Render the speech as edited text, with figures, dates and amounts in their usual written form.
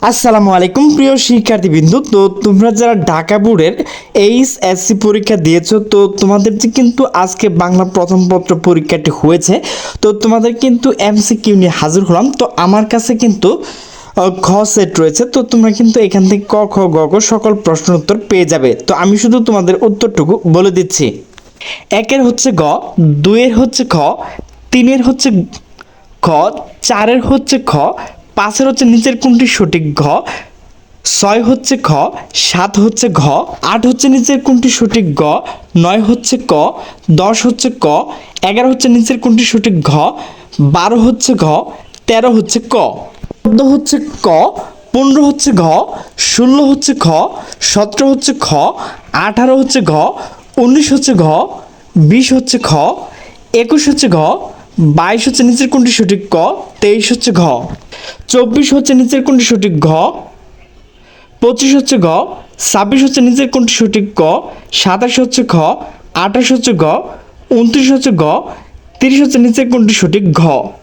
আসসালামু আলাইকুম প্রিয় শিক্ষার্থীবৃন্দ। তো তোমরা যারা ঢাকা বোর্ডের এইচএসসি পরীক্ষা দিয়েছো, তো তোমাদের যে কিন্তু আজকে বাংলা প্রথম পত্র পরীক্ষাটি হয়েছে, তো তোমাদের কিন্তু এমসিকিউ নিয়ে হাজির হলাম। তো আমার কাছে কিন্তু খ সেট রয়েছে, তো তোমরা কিন্তু এখান থেকে ক খ গ ঘ সকল প্রশ্ন উত্তর পেয়ে যাবে। তো আমি শুধু তোমাদের উত্তরটুকু বলে দিচ্ছি। একের হচ্ছে গ, দুইয়ের হচ্ছে খ, তিনের হচ্ছে খ, চারের হচ্ছে খ, পাঁচের হচ্ছে নিচের কোনটি সঠিক ঘ, ছয় হচ্ছে খ, সাত হচ্ছে ঘ, আট হচ্ছে নিচের কোনটি সঠিক গ, নয় হচ্ছে ক, 10 হচ্ছে ক, 11 হচ্ছে নিচের কোনটি সঠিক ঘ, 12 হচ্ছে ঘ, 13 হচ্ছে ক, 14 হচ্ছে ক, 15 হচ্ছে ঘ, 16 হচ্ছে খ, 17 হচ্ছে খ, 18 হচ্ছে ঘ, 19 হচ্ছে ঘ, 20 হচ্ছে খ, 21 হচ্ছে ঘ, 22 হচ্ছে নিচের কোনটি সঠিক ক, 23 হচ্ছে ঘ, 24 হচ্ছে নিচের কোনটি সঠিক ঘ, 25 হচ্ছে ঘ, 26 হচ্ছে নিচের কোনটি সঠিক ক, 27 হচ্ছে খ, 28 হচ্ছে ঘ, 29 হচ্ছে ঘ, 30 হচ্ছে নিচের কোনটি সঠিক ঘ।